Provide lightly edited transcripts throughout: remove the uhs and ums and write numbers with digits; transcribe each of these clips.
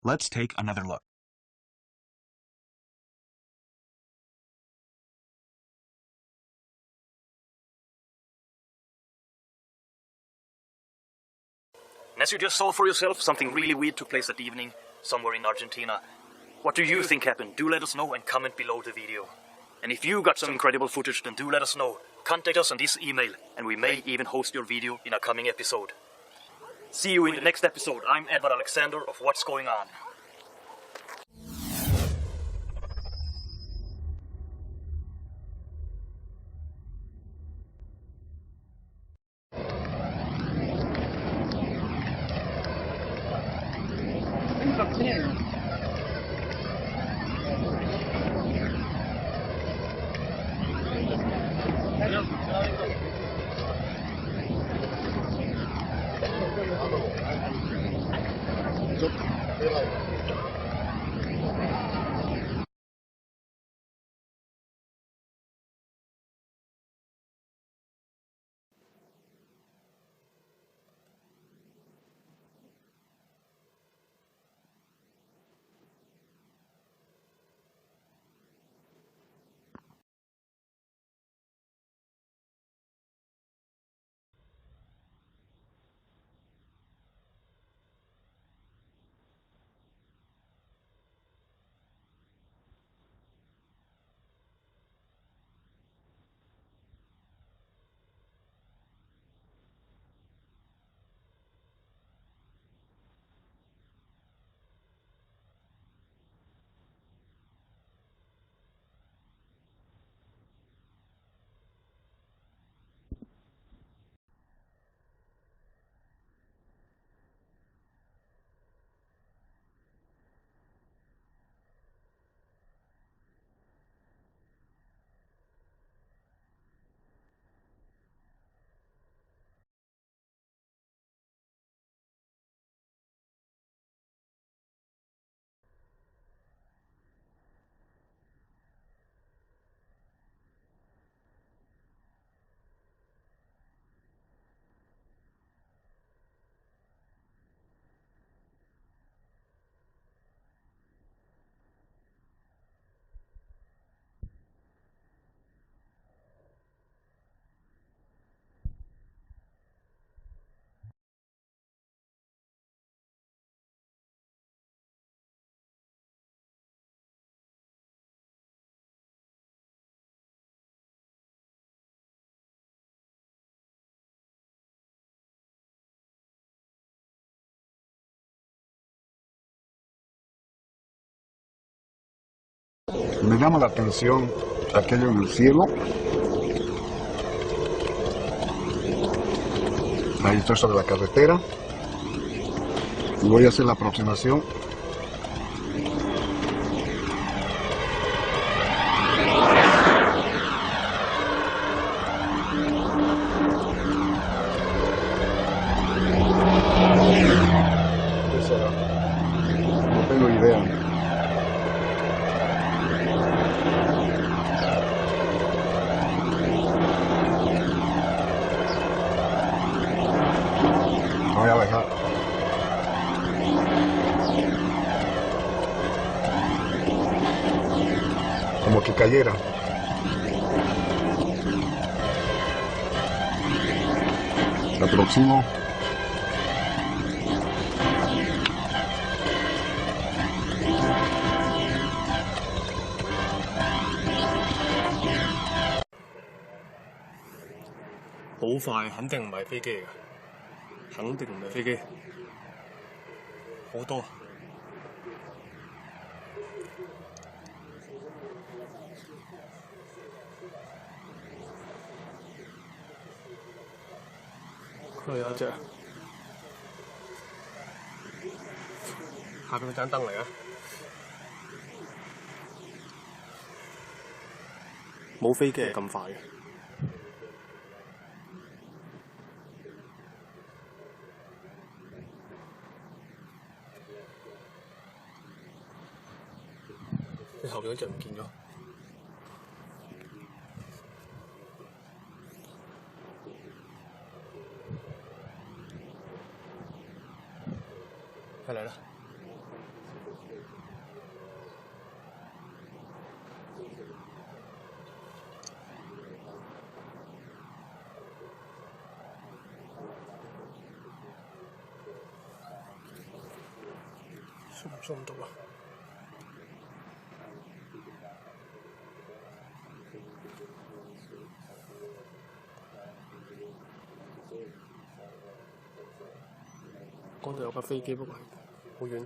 Let's take another look. And as you just saw for yourself, something really weird took place that evening, somewhere in Argentina. What do you think happened? Do let us know and comment below the video. And if you got some incredible footage, then do let us know. Contact us on this email, and we may even host your video in a coming episode. See you in the next episode. I'm Edward Alexander of What's Going On. Me llama la atención aquello en el cielo. Ahí estoy sobre la carretera y voy a hacer la aproximación. ¿Qué será? No tengo idea. Voy a dejar. Como que cayera. Me aproximo.好快，肯定唔係飛機嚟㗎，肯定唔係飛機，好多。佢有一隻，下邊嗰盞燈嚟啊！冇飛機係咁快嘅。你後邊嗰隻唔見咗。係嚟啦！收唔到啊？嗰度有架飛機，不過好遠。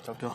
走咗。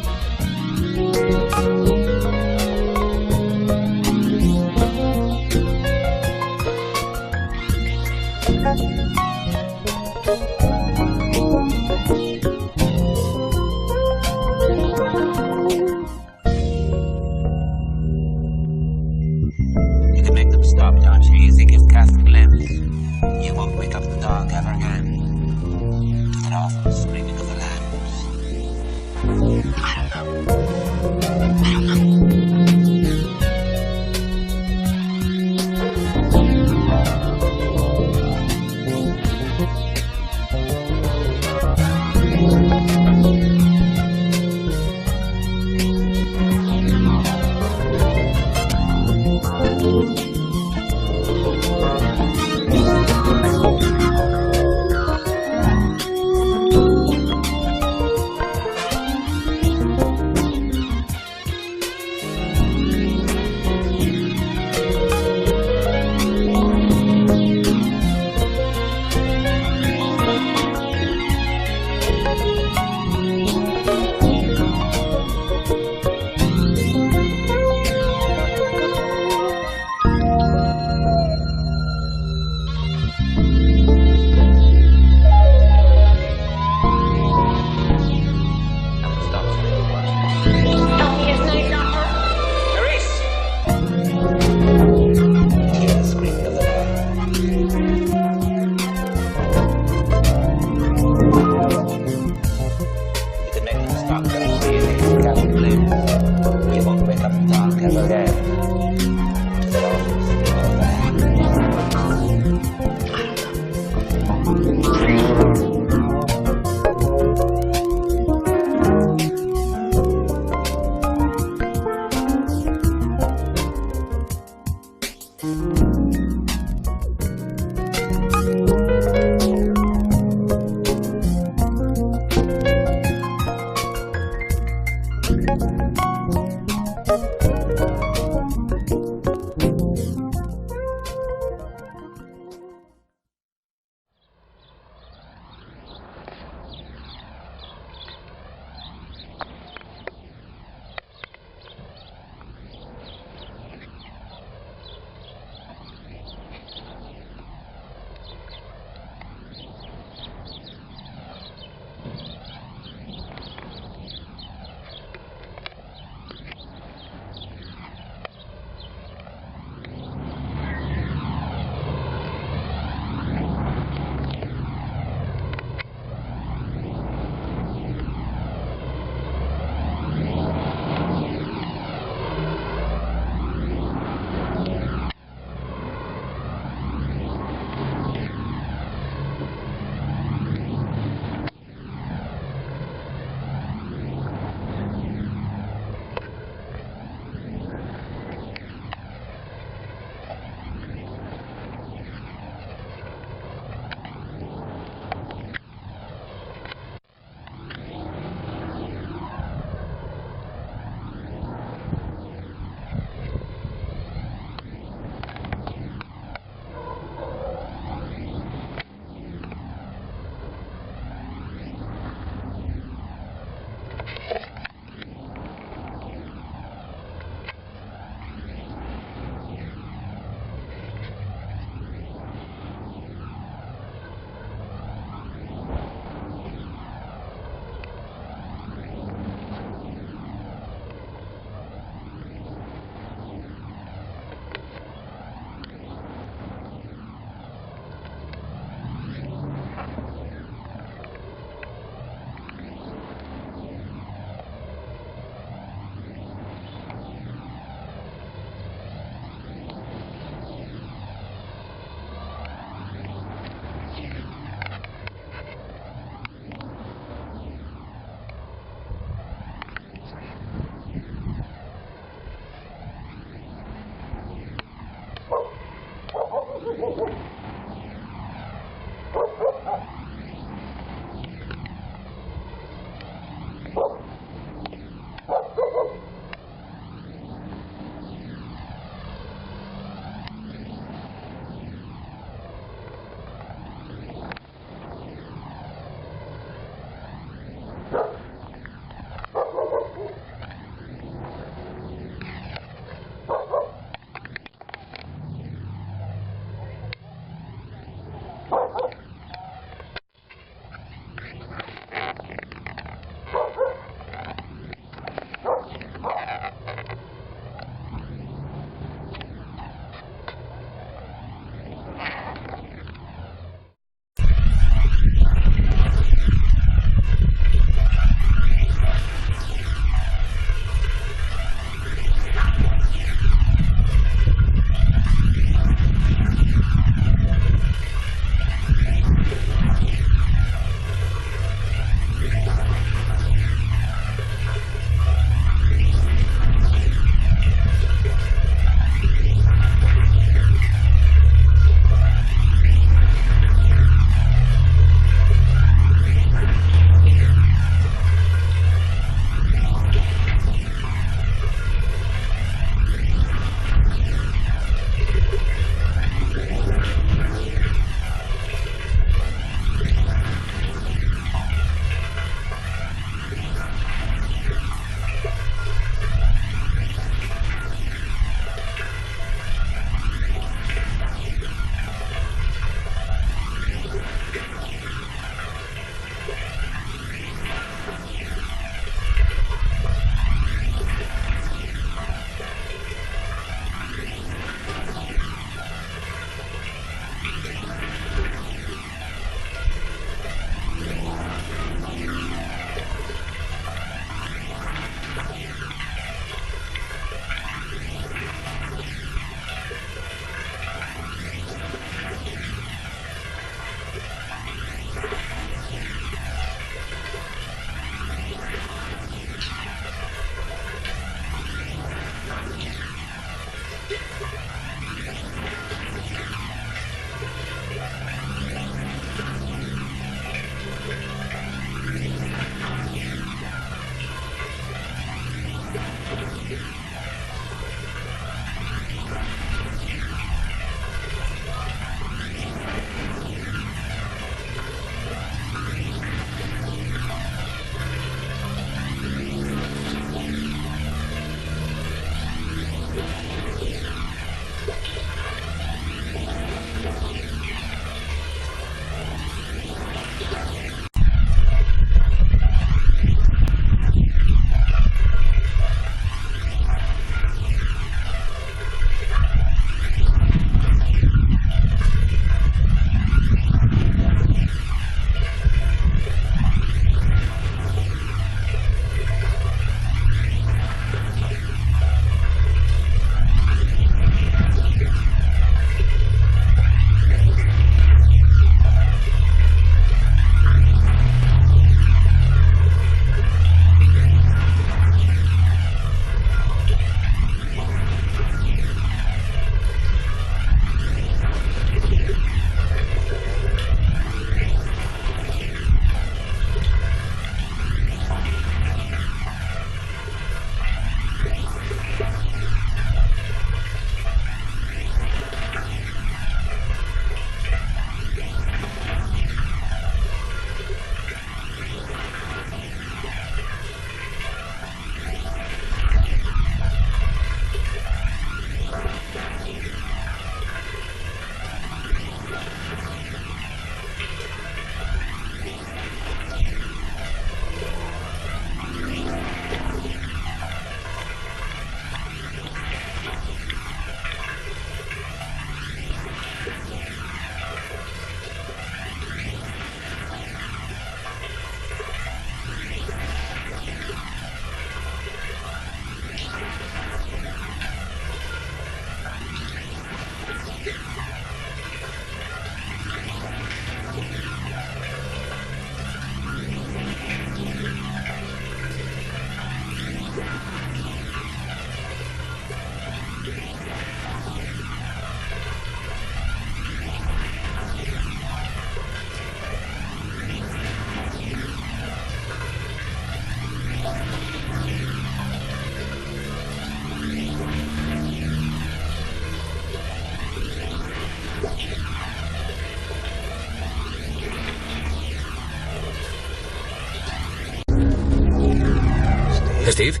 Steve,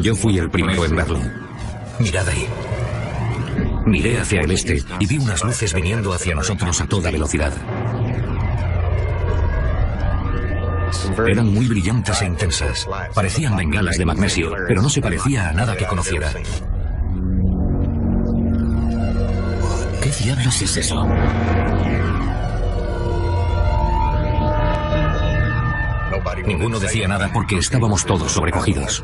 Yo fui el primero en verlo. mirad ahí. Miré hacia el este y vi unas luces viniendo hacia nosotros a toda velocidad. Eran muy brillantes e intensas. Parecían bengalas de magnesio, pero no se parecía a nada que conociera. ¿Qué diablos es eso? Ninguno decía nada porque estábamos todos sobrecogidos.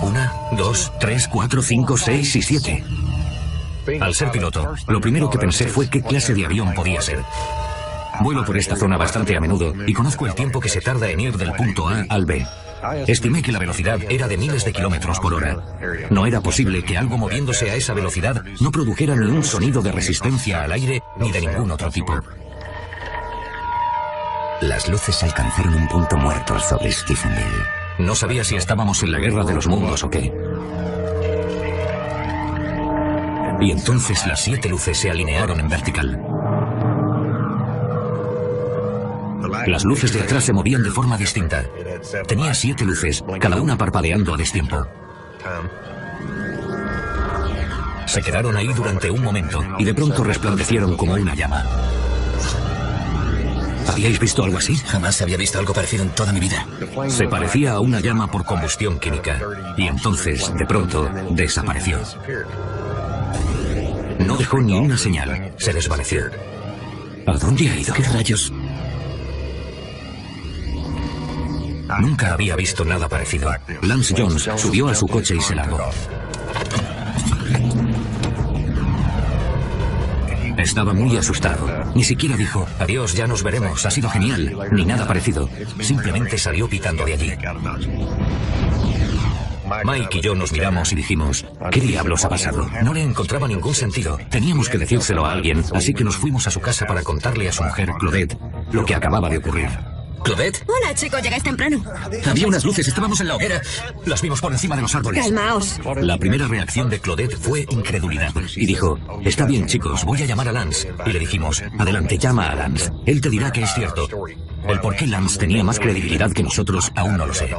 1, 2, 3, 4, 5, 6 y 7. Al ser piloto, lo primero que pensé fue qué clase de avión podía ser. Vuelo por esta zona bastante a menudo y conozco el tiempo que se tarda en ir del punto A al B. Estimé que la velocidad era de miles de kilómetros por hora. No era posible que algo moviéndose a esa velocidad no produjera ni un sonido de resistencia al aire ni de ningún otro tipo. Las luces alcanzaron un punto muerto sobre Stephenville. No sabía si estábamos en la guerra de los mundos o qué. Y entonces las 7 luces se alinearon en vertical. Las luces de atrás se movían de forma distinta. Tenía 7 luces, cada una parpadeando a destiempo. Se quedaron ahí durante un momento y de pronto resplandecieron como una llama. ¿Habíais visto algo así? Jamás había visto algo parecido en toda mi vida. Se parecía a una llama por combustión química y entonces, de pronto, desapareció. No dejó ni una señal, se desvaneció. ¿A dónde ha ido? ¿Qué rayos? Nunca había visto nada parecido. Lance Jones subió a su coche y se largó. Estaba muy asustado. Ni siquiera dijo, adiós, ya nos veremos, ha sido genial, ni nada parecido. Simplemente salió pitando de allí. Mike y yo nos miramos y dijimos, ¿qué diablos ha pasado? No le encontraba ningún sentido. Teníamos que decírselo a alguien, así que nos fuimos a su casa para contarle a su mujer, Claudette, lo que acababa de ocurrir. ¿Claudette? Hola, chicos, llegáis temprano. Había unas luces, estábamos en la hoguera. Las vimos por encima de los árboles. Calmaos. La primera reacción de Claudette fue incredulidad. Y dijo, está bien chicos, voy a llamar a Lance. Y le dijimos, adelante, llama a Lance. Él te dirá que es cierto. El por qué Lance tenía más credibilidad que nosotros aún no lo sé.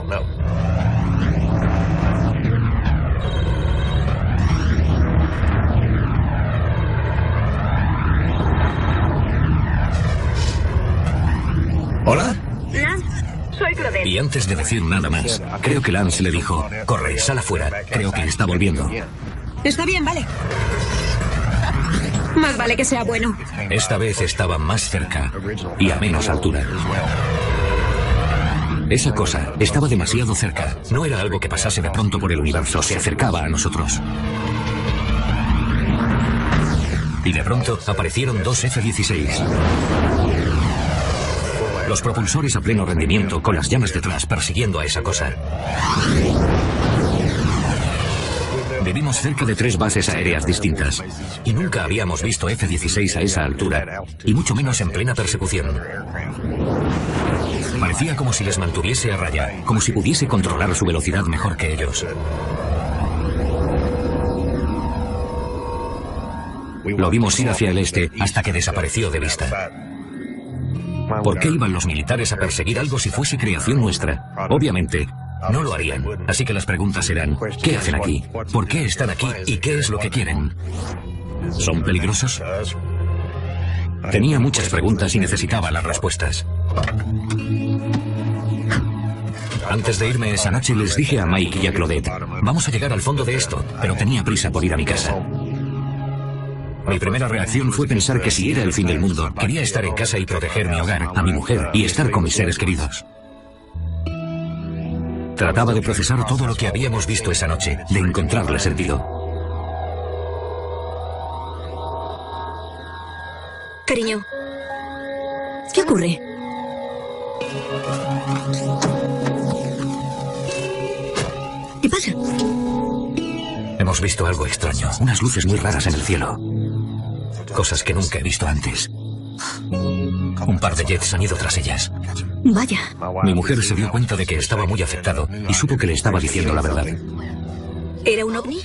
¿Hola? Lance, soy Claudette. Y antes de decir nada más, creo que Lance le dijo, corre, sal afuera, creo que está volviendo. Está bien, vale. Más vale que sea bueno. Esta vez estaba más cerca y a menos altura. Esa cosa estaba demasiado cerca. No era algo que pasase de pronto por el universo, se acercaba a nosotros. Y de pronto aparecieron 2 F-16. Los propulsores a pleno rendimiento, con las llamas detrás, persiguiendo a esa cosa. Vivimos cerca de 3 bases aéreas distintas. Y nunca habíamos visto F-16 a esa altura. Y mucho menos en plena persecución. Parecía como si les mantuviese a raya, como si pudiese controlar su velocidad mejor que ellos. Lo vimos ir hacia el este hasta que desapareció de vista. ¿Por qué iban los militares a perseguir algo si fuese creación nuestra? Obviamente, no lo harían. Así que las preguntas eran, ¿qué hacen aquí? ¿Por qué están aquí? ¿Y qué es lo que quieren? ¿Son peligrosos? Tenía muchas preguntas y necesitaba las respuestas. Antes de irme esa noche les dije a Mike y a Claudette, vamos a llegar al fondo de esto, pero tenía prisa por ir a mi casa. Mi primera reacción fue pensar que si era el fin del mundo, quería estar en casa y proteger mi hogar, a mi mujer y estar con mis seres queridos. Trataba de procesar todo lo que habíamos visto esa noche, de encontrarle sentido. Cariño, ¿qué ocurre? ¿Qué pasa? Hemos visto algo extraño, unas luces muy raras en el cielo. Cosas que nunca he visto antes. Un par de jets han ido tras ellas. Vaya. Mi mujer se dio cuenta de que estaba muy afectado y supo que le estaba diciendo la verdad. ¿Era un ovni?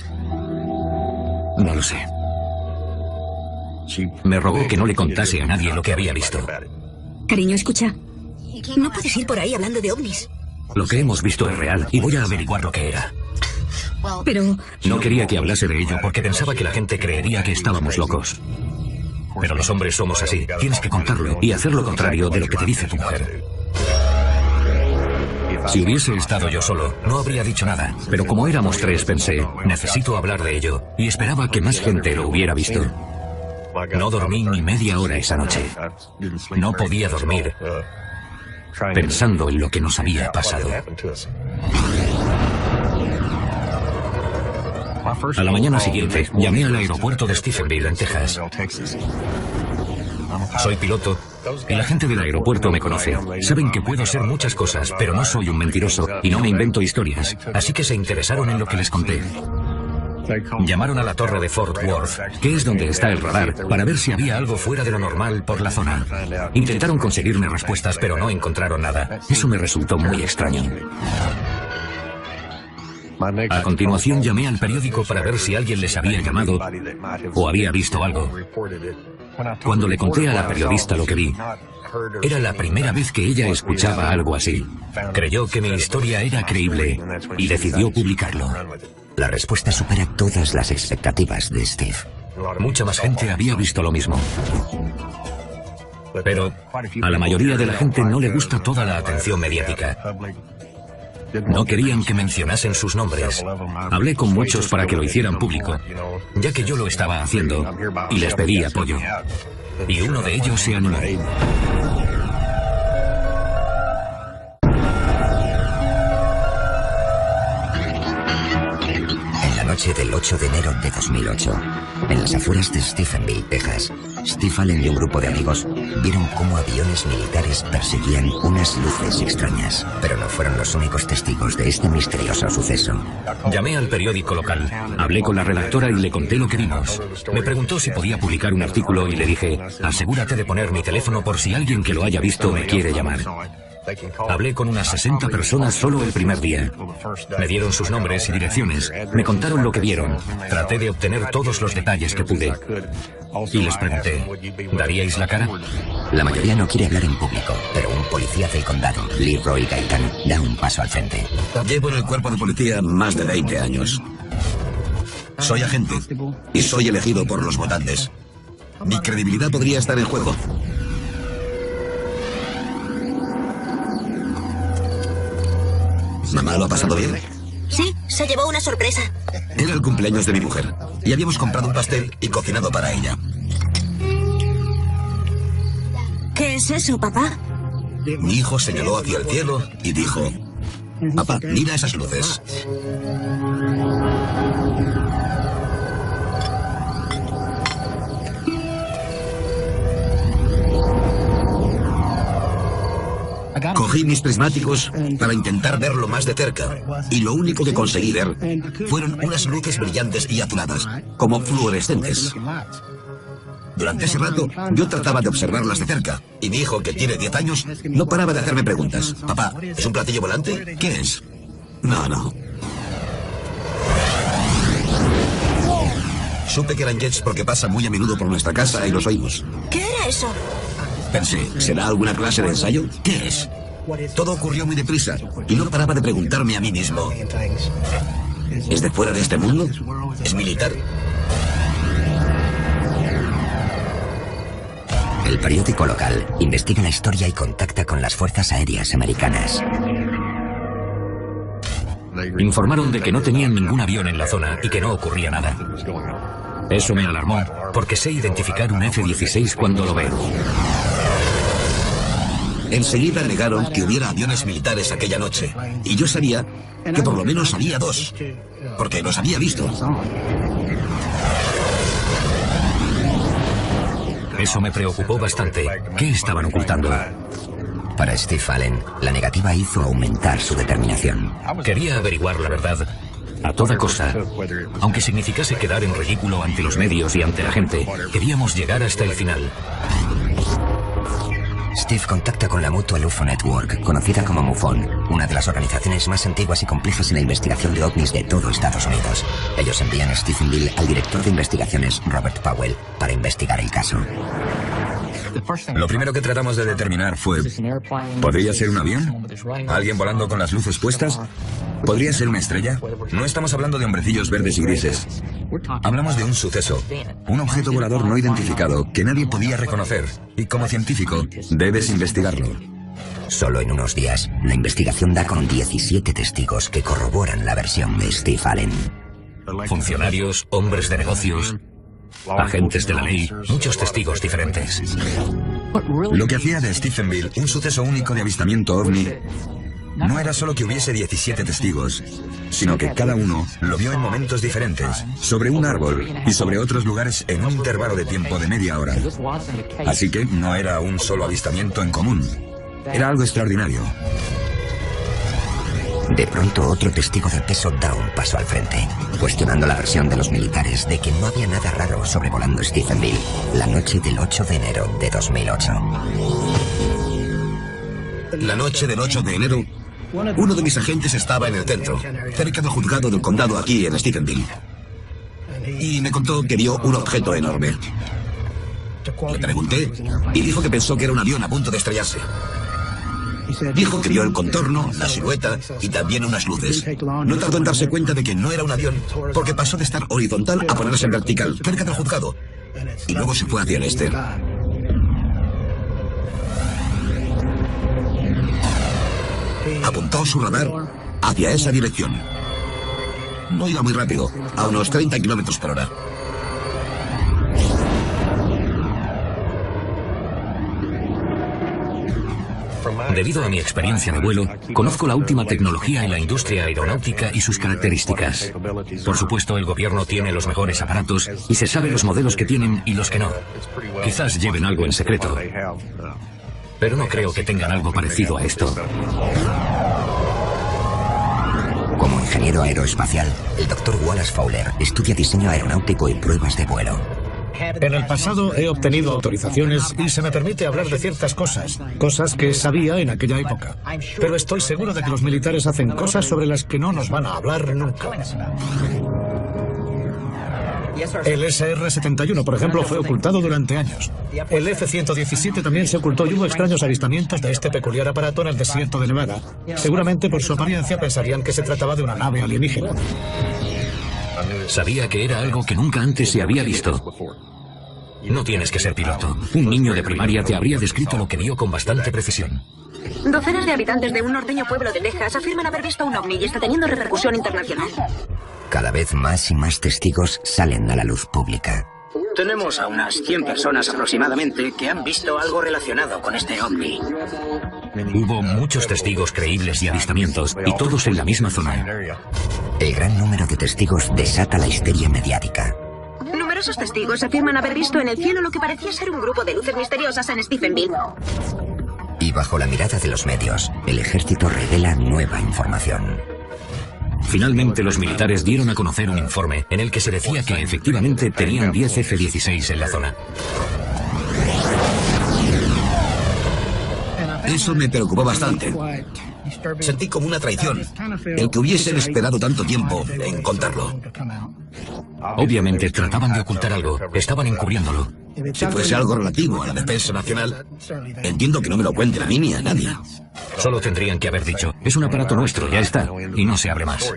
No lo sé. Me rogó que no le contase a nadie lo que había visto. Cariño, escucha. No puedes ir por ahí hablando de ovnis. Lo que hemos visto es real y voy a averiguar lo que era. Pero... No quería que hablase de ello porque pensaba que la gente creería que estábamos locos. Pero los hombres somos así. Tienes que contarlo y hacer lo contrario de lo que te dice tu mujer. Si hubiese estado yo solo, no habría dicho nada. Pero como éramos 3, pensé, necesito hablar de ello. Y esperaba que más gente lo hubiera visto. No dormí ni media hora esa noche. No podía dormir pensando en lo que nos había pasado. A la mañana siguiente, llamé al aeropuerto de Stephenville, en Texas. Soy piloto y la gente del aeropuerto me conoce. Saben que puedo ser muchas cosas, pero no soy un mentiroso y no me invento historias. Así que se interesaron en lo que les conté. Llamaron a la torre de Fort Worth, que es donde está el radar, para ver si había algo fuera de lo normal por la zona. Intentaron conseguirme respuestas, pero no encontraron nada. Eso me resultó muy extraño. A continuación llamé al periódico para ver si alguien les había llamado o había visto algo. Cuando le conté a la periodista lo que vi, era la primera vez que ella escuchaba algo así. Creyó que mi historia era creíble y decidió publicarlo. La respuesta supera todas las expectativas de Steve. Mucha más gente había visto lo mismo. Pero a la mayoría de la gente no le gusta toda la atención mediática. No querían que mencionasen sus nombres. Hablé con muchos para que lo hicieran público, ya que yo lo estaba haciendo, y les pedí apoyo. Y uno de ellos se animó. Noche del 8 de enero de 2008, en las afueras de Stephenville, Texas, Steve Allen y un grupo de amigos vieron cómo aviones militares perseguían unas luces extrañas, pero no fueron los únicos testigos de este misterioso suceso. Llamé al periódico local, hablé con la redactora y le conté lo que vimos. Me preguntó si podía publicar un artículo y le dije, asegúrate de poner mi teléfono por si alguien que lo haya visto me quiere llamar. Hablé con unas 60 personas solo el primer día. Me dieron sus nombres y direcciones, me contaron lo que vieron. Traté de obtener todos los detalles que pude. Y les pregunté, ¿daríais la cara? La mayoría no quiere hablar en público, pero un policía del condado, Leroy Gaitán, da un paso al frente. Llevo en el cuerpo de policía más de 20 años. Soy agente y soy elegido por los votantes. Mi credibilidad podría estar en juego. ¿Mamá lo ha pasado bien? Sí, se llevó una sorpresa. Era el cumpleaños de mi mujer y habíamos comprado un pastel y cocinado para ella. ¿Qué es eso, papá? Mi hijo señaló hacia el cielo y dijo, papá, mira esas luces. Cogí mis prismáticos para intentar verlo más de cerca y lo único que conseguí ver fueron unas luces brillantes y azuladas, como fluorescentes. Durante ese rato yo trataba de observarlas de cerca y mi hijo, que tiene 10 años, no paraba de hacerme preguntas. Papá, ¿es un platillo volante? ¿Qué es? No. Supe que eran jets porque pasan muy a menudo por nuestra casa y los oímos. ¿Qué era eso? Pensé, ¿será alguna clase de ensayo? ¿Qué es? Todo ocurrió muy deprisa y no paraba de preguntarme a mí mismo. ¿Es de fuera de este mundo? ¿Es militar? El periódico local investiga la historia y contacta con las fuerzas aéreas americanas. Informaron de que no tenían ningún avión en la zona y que no ocurría nada. Eso me alarmó, porque sé identificar un F-16 cuando lo veo. Enseguida negaron que hubiera aviones militares aquella noche, y yo sabía que por lo menos había 2, porque los había visto. Eso me preocupó bastante. ¿Qué estaban ocultando? Para Steve Allen, la negativa hizo aumentar su determinación. Quería averiguar la verdad a toda costa. Aunque significase quedar en ridículo ante los medios y ante la gente, queríamos llegar hasta el final. Steve contacta con la Mutual UFO Network, conocida como MUFON, una de las organizaciones más antiguas y complejas en la investigación de ovnis de todo Estados Unidos. Ellos envían a Stephenville al director de investigaciones, Robert Powell, para investigar el caso. Lo primero que tratamos de determinar fue, ¿podría ser un avión? ¿Alguien volando con las luces puestas? ¿Podría ser una estrella? No estamos hablando de hombrecillos verdes y grises. Hablamos de un suceso, un objeto volador no identificado que nadie podía reconocer. Y como científico, debes investigarlo. Solo en unos días, la investigación da con 17 testigos que corroboran la versión de Steve Allen. Funcionarios, hombres de negocios, agentes de la ley, muchos testigos diferentes. Lo que hacía de Stephenville un suceso único de avistamiento ovni no era solo que hubiese 17 testigos, sino que cada uno lo vio en momentos diferentes, sobre un árbol y sobre otros lugares en un intervalo de tiempo de media hora. Así que no era un solo avistamiento en común. Era algo extraordinario. De pronto, otro testigo de peso da un paso al frente, cuestionando la versión de los militares de que no había nada raro sobrevolando Stephenville la noche del 8 de enero de 2008. La noche del 8 de enero, uno de mis agentes estaba en el centro, cerca del juzgado del condado aquí en Stephenville. Y me contó que vio un objeto enorme. Le pregunté y dijo que pensó que era un avión a punto de estrellarse. Dijo que vio el contorno, la silueta y también unas luces. No tardó en darse cuenta de que no era un avión, porque pasó de estar horizontal a ponerse en vertical, cerca del juzgado. Y luego se fue hacia el este. Apuntó su radar hacia esa dirección. No iba muy rápido, a unos 30 kilómetros por hora. Debido a mi experiencia de vuelo, conozco la última tecnología en la industria aeronáutica y sus características. Por supuesto, el gobierno tiene los mejores aparatos y se sabe los modelos que tienen y los que no. Quizás lleven algo en secreto, pero no creo que tengan algo parecido a esto. Como ingeniero aeroespacial, el Dr. Wallace Fowler estudia diseño aeronáutico y pruebas de vuelo. En el pasado he obtenido autorizaciones y se me permite hablar de ciertas cosas que sabía en aquella época. Pero estoy seguro de que los militares hacen cosas sobre las que no nos van a hablar nunca. El SR-71, por ejemplo, fue ocultado durante años. El F-117 también se ocultó y hubo extraños avistamientos de este peculiar aparato en el desierto de Nevada. Seguramente por su apariencia pensarían que se trataba de una nave alienígena. Sabía que era algo que nunca antes se había visto. No tienes que ser piloto. Un niño de primaria te habría descrito lo que vio con bastante precisión. Docenas de habitantes de un norteño pueblo de Texas afirman haber visto un ovni y está teniendo repercusión internacional. Cada vez más y más testigos salen a la luz pública. Tenemos a unas 100 personas aproximadamente que han visto algo relacionado con este ovni. Hubo muchos testigos creíbles y avistamientos, y todos en la misma zona. El gran número de testigos desata la histeria mediática. Numerosos testigos afirman haber visto en el cielo lo que parecía ser un grupo de luces misteriosas en Stephenville. Y bajo la mirada de los medios, el ejército revela nueva información. Finalmente, los militares dieron a conocer un informe en el que se decía que efectivamente tenían 10 F-16 en la zona. Eso me preocupó bastante. Sentí como una traición el que hubiesen esperado tanto tiempo en contarlo. Obviamente trataban de ocultar algo, estaban encubriéndolo. Si fuese algo relativo a la defensa nacional, entiendo que no me lo cuenten a mí ni a nadie. Solo tendrían que haber dicho, es un aparato nuestro, ya está, y no se abre más.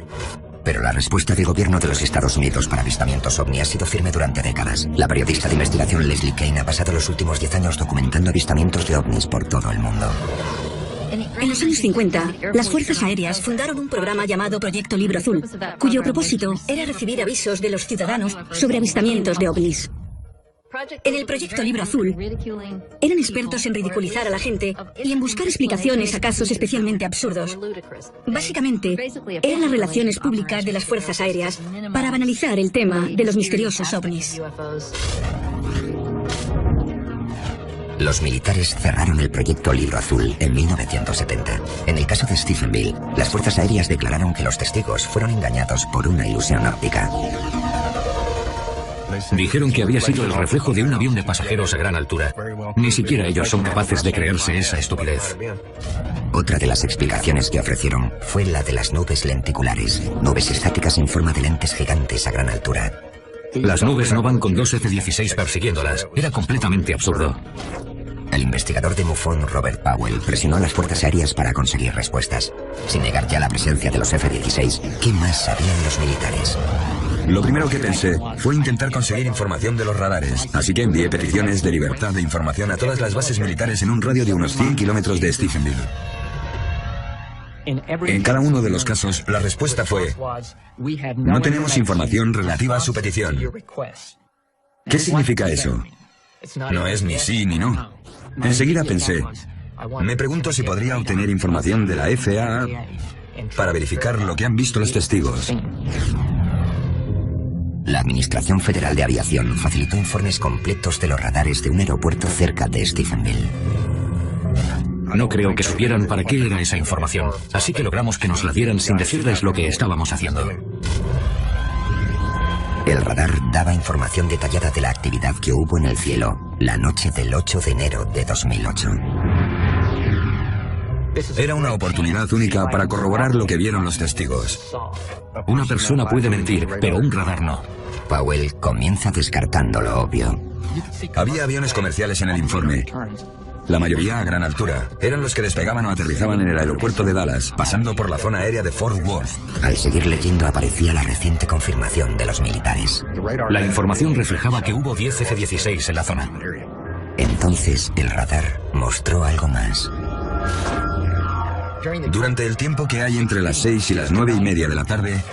Pero la respuesta del gobierno de los Estados Unidos para avistamientos ovni ha sido firme durante décadas. La periodista de investigación Leslie Kean ha pasado los últimos 10 años documentando avistamientos de ovnis por todo el mundo. En los años 50, las Fuerzas Aéreas fundaron un programa llamado Proyecto Libro Azul, cuyo propósito era recibir avisos de los ciudadanos sobre avistamientos de ovnis. En el Proyecto Libro Azul, eran expertos en ridiculizar a la gente y en buscar explicaciones a casos especialmente absurdos. Básicamente, eran las relaciones públicas de las Fuerzas Aéreas para banalizar el tema de los misteriosos ovnis. Los militares cerraron el Proyecto Libro Azul en 1970. En el caso de Stephenville, las Fuerzas Aéreas declararon que los testigos fueron engañados por una ilusión óptica. Dijeron que había sido el reflejo de un avión de pasajeros a gran altura. Ni siquiera ellos son capaces de creerse esa estupidez. Otra de las explicaciones que ofrecieron fue la de las nubes lenticulares, nubes estáticas en forma de lentes gigantes a gran altura. Las nubes no van con dos F-16 persiguiéndolas. Era completamente absurdo. El investigador de MUFON, Robert Powell, presionó a las fuerzas aéreas para conseguir respuestas. Sin negar ya la presencia de los F-16, ¿qué más sabían los militares? Lo primero que pensé fue intentar conseguir información de los radares, así que envié peticiones de libertad de información a todas las bases militares en un radio de unos 100 kilómetros de Stephenville. En cada uno de los casos, la respuesta fue: no tenemos información relativa a su petición. ¿Qué significa eso? No es ni sí ni no. Enseguida pensé, me pregunto si podría obtener información de la FAA para verificar lo que han visto los testigos. La Administración Federal de Aviación facilitó informes completos de los radares de un aeropuerto cerca de Stephenville. No creo que supieran para qué era esa información, así que logramos que nos la dieran sin decirles lo que estábamos haciendo. El radar daba información detallada de la actividad que hubo en el cielo la noche del 8 de enero de 2008. Era una oportunidad única para corroborar lo que vieron los testigos. Una persona puede mentir, pero un radar no. Powell comienza descartando lo obvio. Había aviones comerciales en el informe. La mayoría a gran altura. Eran los que despegaban o aterrizaban en el aeropuerto de Dallas, pasando por la zona aérea de Fort Worth. Al seguir leyendo aparecía la reciente confirmación de los militares. La información reflejaba que hubo 10 F-16 en la zona. Entonces el radar mostró algo más. Durante el tiempo que hay entre las 6 y las 9:30 de la tarde,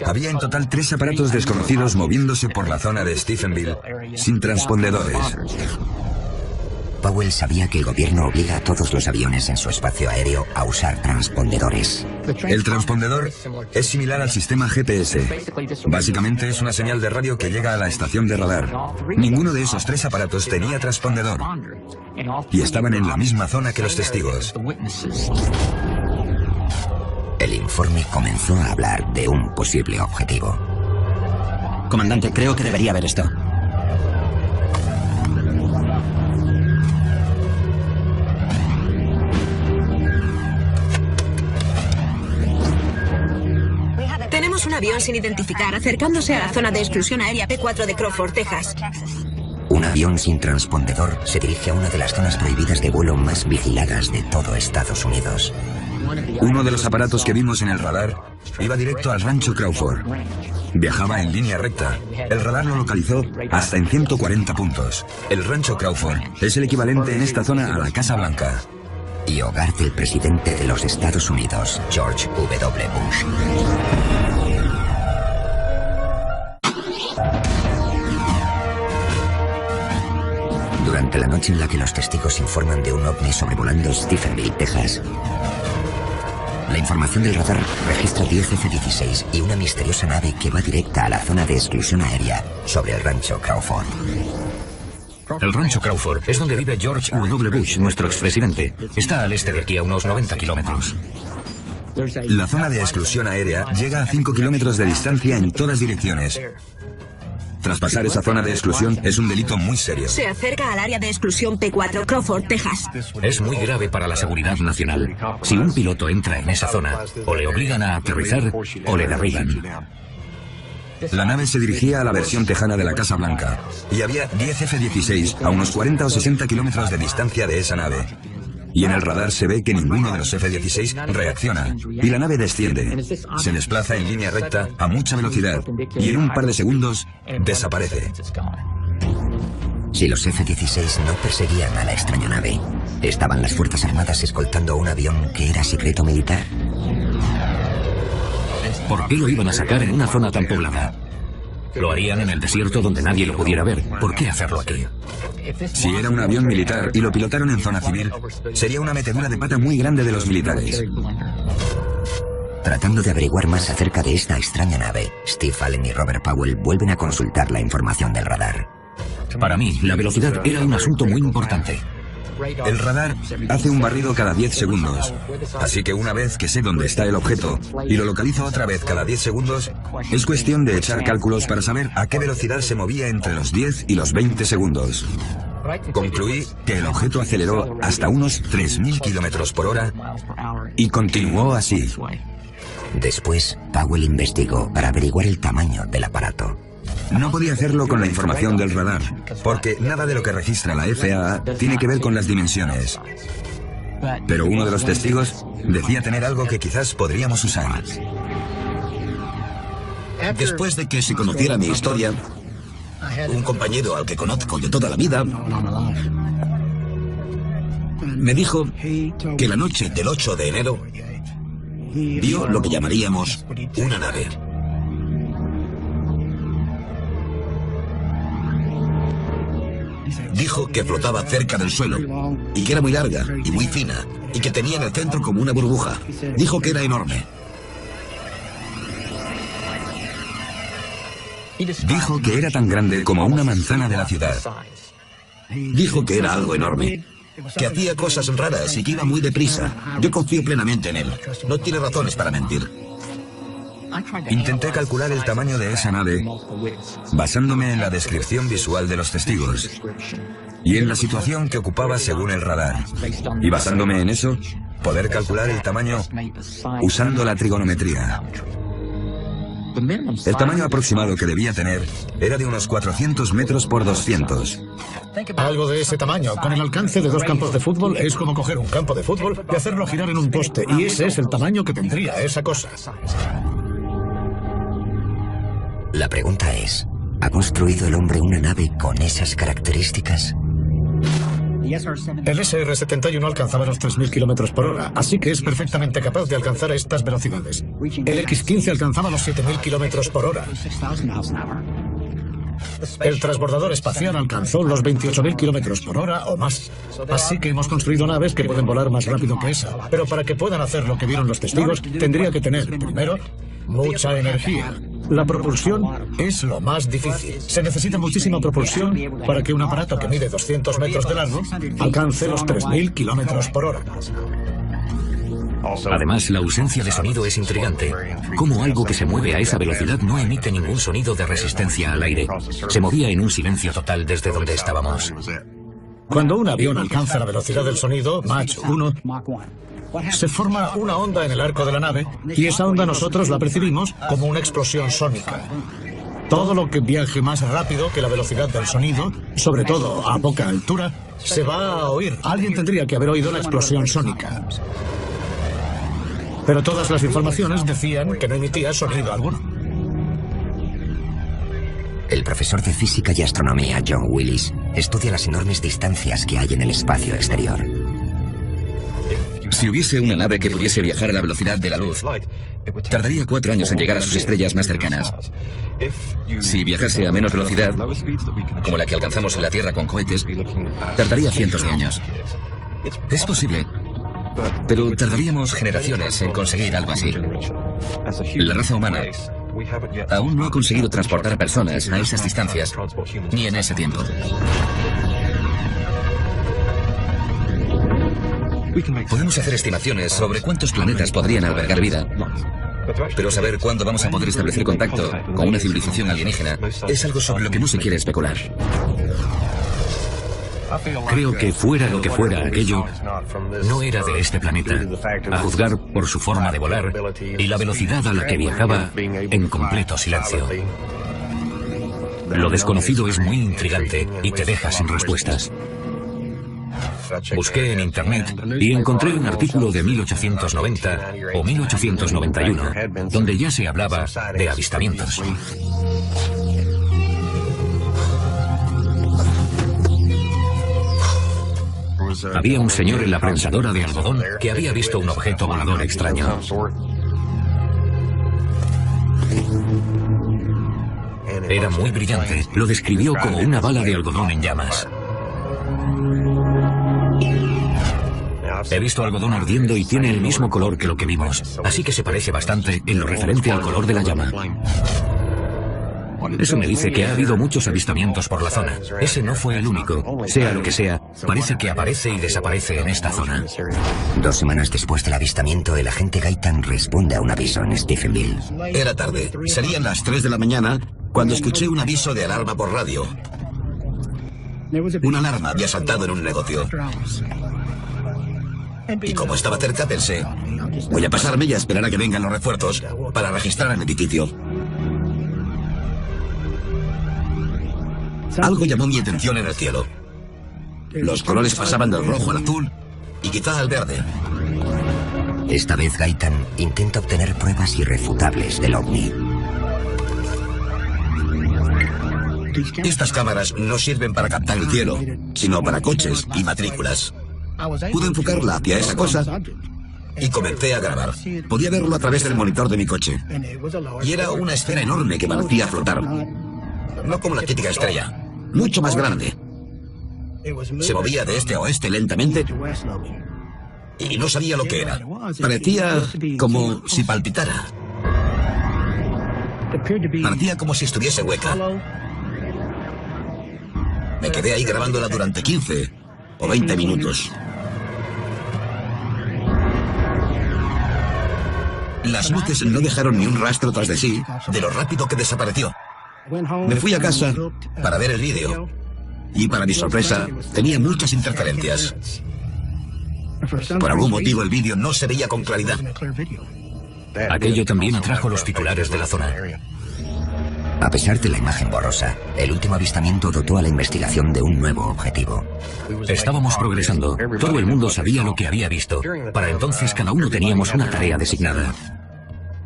había en total 3 aparatos desconocidos moviéndose por la zona de Stephenville sin transpondedores. Powell sabía que el gobierno obliga a todos los aviones en su espacio aéreo a usar transpondedores. El transpondedor es similar al sistema GPS. Básicamente es una señal de radio que llega a la estación de radar. Ninguno de esos 3 aparatos tenía transpondedor y estaban en la misma zona que los testigos. El informe comenzó a hablar de un posible objetivo. Comandante, creo que debería ver esto. Tenemos un avión sin identificar acercándose a la zona de exclusión aérea P4 de Crawford, Texas. Un avión sin transpondedor se dirige a una de las zonas prohibidas de vuelo más vigiladas de todo Estados Unidos. Uno de los aparatos que vimos en el radar iba directo al rancho Crawford. Viajaba en línea recta. El radar lo localizó hasta en 140 puntos. El rancho Crawford es el equivalente en esta zona a la Casa Blanca. Y hogar del presidente de los Estados Unidos, George W. Bush. Durante la noche en la que los testigos informan de un ovni sobrevolando Stephenville, Texas, la información del radar registra 10 F-16 y una misteriosa nave que va directa a la zona de exclusión aérea sobre el rancho Crawford. El rancho Crawford es donde vive George W. Bush, nuestro expresidente. Está al este de aquí, a unos 90 kilómetros. La zona de exclusión aérea llega a 5 kilómetros de distancia en todas direcciones. Traspasar esa zona de exclusión es un delito muy serio. Se acerca al área de exclusión P4, Crawford, Texas. Es muy grave para la seguridad nacional. Si un piloto entra en esa zona, o le obligan a aterrizar o le derriban. La nave se dirigía a la versión tejana de la Casa Blanca y había 10 F-16 a unos 40 o 60 kilómetros de distancia de esa nave. Y en el radar se ve que ninguno de los F-16 reacciona y la nave desciende. Se desplaza en línea recta a mucha velocidad y en un par de segundos desaparece. Si los F-16 no perseguían a la extraña nave, ¿estaban las Fuerzas Armadas escoltando un avión que era secreto militar? ¿Por qué lo iban a sacar en una zona tan poblada? Lo harían en el desierto donde nadie lo pudiera ver. ¿Por qué hacerlo aquí? Si era un avión militar y lo pilotaron en zona civil, sería una metedura de pata muy grande de los militares. Tratando de averiguar más acerca de esta extraña nave, Steve Allen y Robert Powell vuelven a consultar la información del radar. Para mí, la velocidad era un asunto muy importante. El radar hace un barrido cada 10 segundos, así que una vez que sé dónde está el objeto y lo localizo otra vez cada 10 segundos, es cuestión de echar cálculos para saber a qué velocidad se movía entre los 10 y los 20 segundos. Concluí que el objeto aceleró hasta unos 3.000 kilómetros por hora y continuó así. Después, Powell investigó para averiguar el tamaño del aparato. No podía hacerlo con la información del radar, porque nada de lo que registra la FAA tiene que ver con las dimensiones. Pero uno de los testigos decía tener algo que quizás podríamos usar. Después de que se conociera mi historia, un compañero al que conozco de toda la vida me dijo que la noche del 8 de enero vio lo que llamaríamos una nave. Dijo que flotaba cerca del suelo y que era muy larga y muy fina y que tenía en el centro como una burbuja. Dijo que era enorme. Dijo que era tan grande como una manzana de la ciudad. Dijo que era algo enorme, que hacía cosas raras y que iba muy deprisa. Yo confío plenamente en él. No tiene razones para mentir. Intenté calcular el tamaño de esa nave basándome en la descripción visual de los testigos y en la situación que ocupaba según el radar. Y basándome en eso, poder calcular el tamaño usando la trigonometría. El tamaño aproximado que debía tener era de unos 400 metros por 200. Algo de ese tamaño, con el alcance de 2 campos de fútbol, es como coger un campo de fútbol y hacerlo girar en un poste. Y ese es el tamaño que tendría esa cosa. La pregunta es, ¿ha construido el hombre una nave con esas características? El SR-71 alcanzaba los 3.000 kilómetros por hora, así que es perfectamente capaz de alcanzar estas velocidades. El X-15 alcanzaba los 7.000 kilómetros por hora. El transbordador espacial alcanzó los 28.000 kilómetros por hora o más. Así que hemos construido naves que pueden volar más rápido que esa. Pero para que puedan hacer lo que vieron los testigos, tendría que tener, primero, mucha energía. La propulsión es lo más difícil. Se necesita muchísima propulsión para que un aparato que mide 200 metros de largo alcance los 3.000 kilómetros por hora. Además, la ausencia de sonido es intrigante. Cómo algo que se mueve a esa velocidad no emite ningún sonido de resistencia al aire. Se movía en un silencio total desde donde estábamos. Cuando un avión alcanza la velocidad del sonido, Mach 1, se forma una onda en el arco de la nave y esa onda nosotros la percibimos como una explosión sónica. Todo lo que viaje más rápido que la velocidad del sonido, sobre todo a poca altura, se va a oír. Alguien tendría que haber oído la explosión sónica. Pero todas las informaciones decían que no emitía sonido alguno. El profesor de física y astronomía, John Willis, estudia las enormes distancias que hay en el espacio exterior. Si hubiese una nave que pudiese viajar a la velocidad de la luz, tardaría 4 años en llegar a sus estrellas más cercanas. Si viajase a menos velocidad, como la que alcanzamos en la Tierra con cohetes, tardaría cientos de años. Es posible, pero tardaríamos generaciones en conseguir algo así. La raza humana aún no ha conseguido transportar a personas a esas distancias, ni en ese tiempo. Podemos hacer estimaciones sobre cuántos planetas podrían albergar vida, pero saber cuándo vamos a poder establecer contacto con una civilización alienígena es algo sobre lo que no se quiere especular. Creo que fuera lo que fuera aquello, no era de este planeta, a juzgar por su forma de volar y la velocidad a la que viajaba en completo silencio. Lo desconocido es muy intrigante y te deja sin respuestas. Busqué en internet y encontré un artículo de 1890 o 1891 donde ya se hablaba de avistamientos. Había un señor en la prensadora de algodón que había visto un objeto volador extraño. Era muy brillante. Lo describió como una bala de algodón en llamas. He visto algodón ardiendo y tiene el mismo color que lo que vimos, así que se parece bastante en lo referente al color de la llama. Eso me dice que ha habido muchos avistamientos por la zona. Ese no fue el único. Sea lo que sea, parece que aparece y desaparece en esta zona. 2 semanas después del avistamiento, el agente Gaitan responde a un aviso en Stephenville. Era tarde. Serían las 3 de la mañana cuando escuché un aviso de alarma por radio. Una alarma había saltado en un negocio. Y como estaba cerca, pensé, voy a pasarme y a esperar a que vengan los refuerzos para registrar el edificio. Algo llamó mi atención en el cielo. Los colores pasaban del rojo al azul y quizá al verde. Esta vez Gaitan intenta obtener pruebas irrefutables del ovni. Estas cámaras no sirven para captar el cielo, sino para coches y matrículas. Pude enfocarla hacia esa cosa y comencé a grabar. Podía verlo a través del monitor de mi coche. Y era una esfera enorme que parecía flotar. No como la típica estrella, mucho más grande. Se movía de este a oeste lentamente y no sabía lo que era. Parecía como si palpitara. Parecía como si estuviese hueca. Me quedé ahí grabándola durante 15 o 20 minutos. Las luces no dejaron ni un rastro tras de sí de lo rápido que desapareció. Me fui a casa para ver el vídeo y, para mi sorpresa, tenía muchas interferencias. Por algún motivo el vídeo no se veía con claridad. Aquello también atrajo los titulares de la zona. A pesar de la imagen borrosa, el último avistamiento dotó a la investigación de un nuevo objetivo. Estábamos progresando. Todo el mundo sabía lo que había visto. Para entonces cada uno teníamos una tarea designada.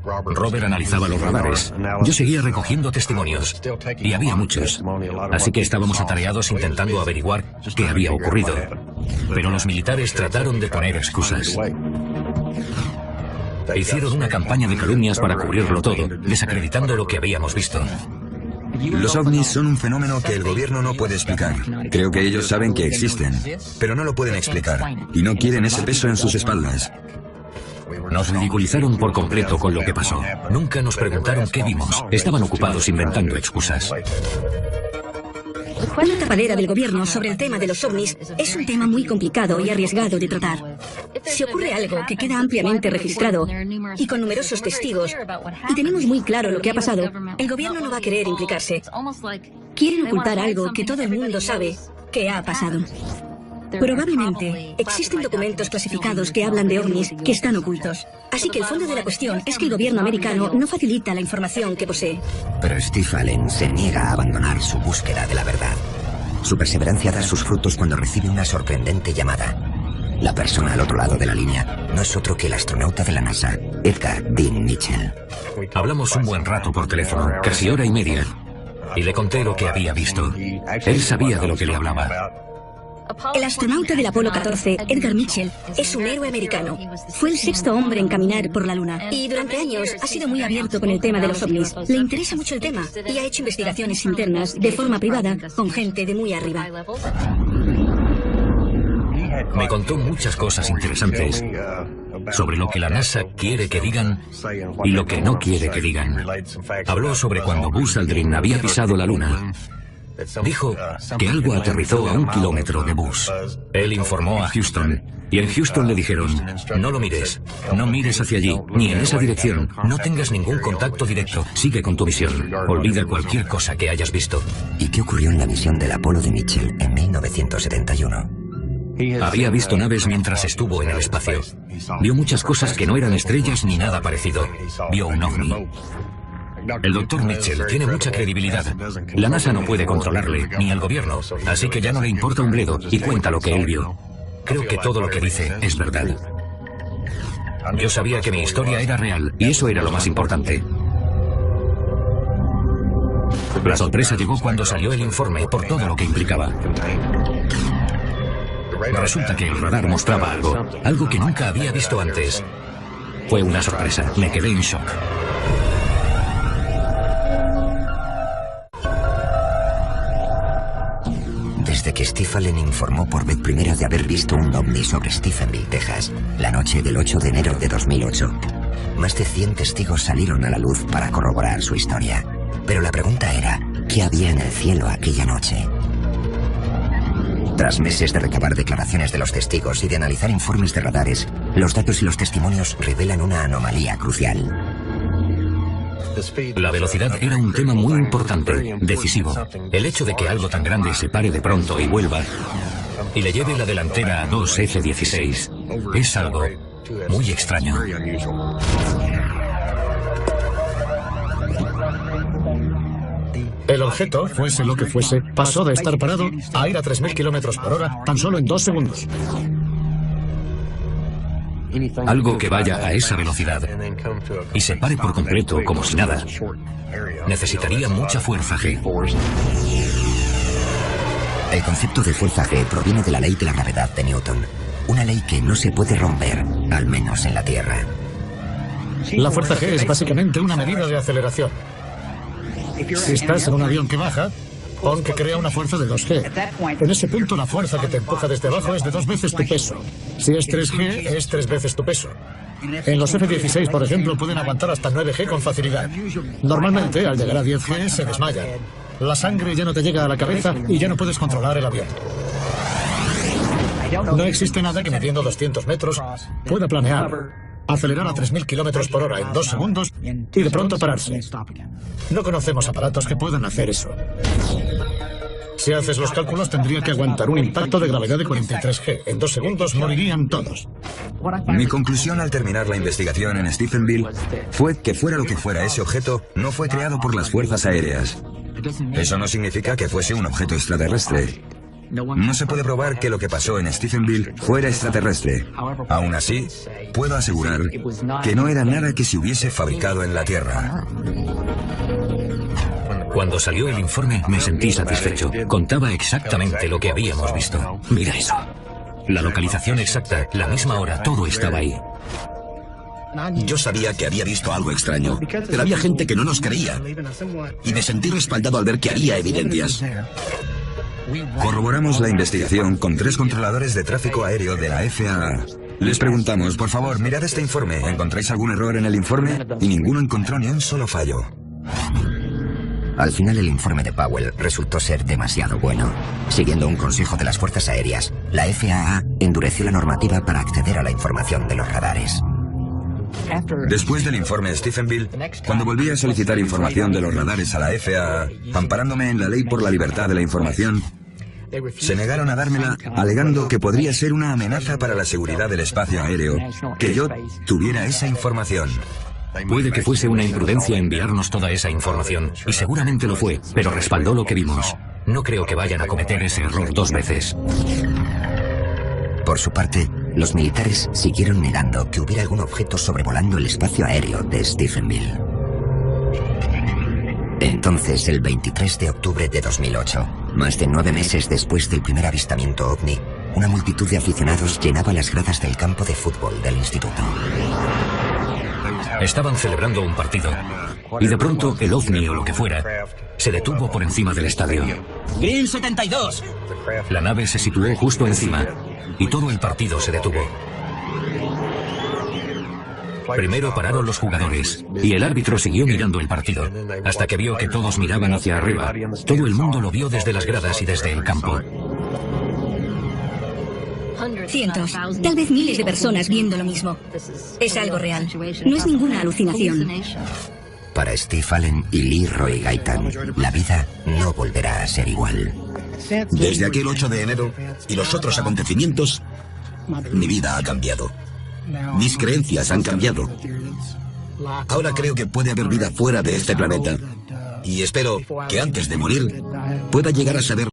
Robert analizaba los radares. Yo seguía recogiendo testimonios. Y había muchos. Así que estábamos atareados intentando averiguar qué había ocurrido. Pero los militares trataron de poner excusas. Hicieron una campaña de calumnias para cubrirlo todo, desacreditando lo que habíamos visto. Los ovnis son un fenómeno que el gobierno no puede explicar. Creo que ellos saben que existen, pero no lo pueden explicar. Y no quieren ese peso en sus espaldas. Nos ridiculizaron por completo con lo que pasó. Nunca nos preguntaron qué vimos. Estaban ocupados inventando excusas. La tapadera del gobierno sobre el tema de los ovnis es un tema muy complicado y arriesgado de tratar. Si ocurre algo que queda ampliamente registrado y con numerosos testigos, y tenemos muy claro lo que ha pasado, el gobierno no va a querer implicarse. Quieren ocultar algo que todo el mundo sabe que ha pasado. Probablemente existen documentos clasificados que hablan de ovnis que están ocultos. Así que el fondo de la cuestión es que el gobierno americano no facilita la información que posee. Pero Steve Allen se niega a abandonar su búsqueda de la verdad. Su perseverancia da sus frutos cuando recibe una sorprendente llamada. La persona al otro lado de la línea no es otro que el astronauta de la NASA, Edgar Dean Mitchell. Hablamos un buen rato por teléfono, casi hora y media, y le conté lo que había visto. Él sabía de lo que le hablaba. El astronauta del Apolo 14, Edgar Mitchell, es un héroe americano. Fue el sexto hombre en caminar por la Luna. Y durante años ha sido muy abierto con el tema de los ovnis. Le interesa mucho el tema y ha hecho investigaciones internas de forma privada con gente de muy arriba. Me contó muchas cosas interesantes sobre lo que la NASA quiere que digan y lo que no quiere que digan. Habló sobre cuando Buzz Aldrin había pisado la Luna. Dijo que algo aterrizó a 1 kilómetro de Buzz. Él informó a Houston, y en Houston le dijeron: no lo mires, no mires hacia allí, ni en esa dirección, no tengas ningún contacto directo, sigue con tu misión, olvida cualquier cosa que hayas visto. ¿Y qué ocurrió en la misión del Apolo de Mitchell en 1971? Había visto naves mientras estuvo en el espacio. Vio muchas cosas que no eran estrellas ni nada parecido. Vio un ovni. El doctor Mitchell tiene mucha credibilidad. La NASA no puede controlarle, ni el gobierno, así que ya no le importa un bledo y cuenta lo que él vio. Creo que todo lo que dice es verdad. Yo sabía que mi historia era real, y eso era lo más importante. La sorpresa llegó cuando salió el informe por todo lo que implicaba. Resulta que el radar mostraba algo que nunca había visto antes. Fue una sorpresa, me quedé en shock. Desde que Steve Allen informó por vez primera de haber visto un ovni sobre Stephenville, Texas, la noche del 8 de enero de 2008, más de 100 testigos salieron a la luz para corroborar su historia. Pero la pregunta era, ¿qué había en el cielo aquella noche? Tras meses de recabar declaraciones de los testigos y de analizar informes de radares, los datos y los testimonios revelan una anomalía crucial. La velocidad era un tema muy importante, decisivo. El hecho de que algo tan grande se pare de pronto y vuelva, y le lleve la delantera a 2 F-16, es algo muy extraño. El objeto, fuese lo que fuese, pasó de estar parado a ir a 3.000 kilómetros por hora tan solo en 2 segundos. Algo que vaya a esa velocidad y se pare por completo como si nada, necesitaría mucha fuerza G. El concepto de fuerza G proviene de la ley de la gravedad de Newton, una ley que no se puede romper, al menos en la Tierra. La fuerza G es básicamente una medida de aceleración. Si estás en un avión que baja, pon que crea una fuerza de 2G. En ese punto la fuerza que te empuja desde abajo es de 2 veces tu peso. Si es 3G, es 3 veces tu peso. En los F-16, por ejemplo, pueden aguantar hasta 9G con facilidad. Normalmente, al llegar a 10G, se desmayan. La sangre ya no te llega a la cabeza y ya no puedes controlar el avión. No existe nada que midiendo 200 metros pueda planear, acelerar a 3.000 kilómetros por hora en 2 segundos y de pronto pararse. No conocemos aparatos que puedan hacer eso. Si haces los cálculos, tendría que aguantar un impacto de gravedad de 43G. En 2 segundos morirían todos. Mi conclusión al terminar la investigación en Stephenville fue que fuera lo que fuera ese objeto, no fue creado por las fuerzas aéreas. Eso no significa que fuese un objeto extraterrestre. No se puede probar que lo que pasó en Stephenville fuera extraterrestre. Aún así, puedo asegurar que no era nada que se hubiese fabricado en la Tierra. Cuando salió el informe me sentí satisfecho. Contaba exactamente lo que habíamos visto. Mira eso. La localización exacta, la misma hora, todo estaba ahí. Yo sabía que había visto algo extraño, pero había gente que no nos creía. Y me sentí respaldado al ver que había evidencias. Corroboramos la investigación con 3 controladores de tráfico aéreo de la FAA. Les preguntamos, por favor, mirad este informe. ¿Encontráis algún error en el informe? Y ninguno encontró ni un solo fallo. Al final el informe de Powell resultó ser demasiado bueno. Siguiendo un consejo de las fuerzas aéreas, la FAA endureció la normativa para acceder a la información de los radares. Después del informe Stephenville, cuando volví a solicitar información de los radares a la FAA, amparándome en la ley por la libertad de la información, se negaron a dármela, alegando que podría ser una amenaza para la seguridad del espacio aéreo, que yo tuviera esa información. Puede que fuese una imprudencia enviarnos toda esa información, y seguramente lo fue, pero respaldó lo que vimos. No creo que vayan a cometer ese error 2 veces. Por su parte, los militares siguieron negando que hubiera algún objeto sobrevolando el espacio aéreo de Stephenville. Entonces, el 23 de octubre de 2008, más de 9 meses después del primer avistamiento ovni, una multitud de aficionados llenaba las gradas del campo de fútbol del instituto. Estaban celebrando un partido, y de pronto el ovni o lo que fuera se detuvo por encima del estadio. Green 72. La nave se situó justo encima, y todo el partido se detuvo. Primero pararon los jugadores, y el árbitro siguió mirando el partido, hasta que vio que todos miraban hacia arriba. Todo el mundo lo vio desde las gradas y desde el campo. Cientos, tal vez miles de personas viendo lo mismo. Es algo real. No es ninguna alucinación. Para Steve Allen y Lee Roy Gaitan, la vida no volverá a ser igual. Desde aquel 8 de enero y los otros acontecimientos, mi vida ha cambiado. Mis creencias han cambiado. Ahora creo que puede haber vida fuera de este planeta. Y espero que antes de morir pueda llegar a saber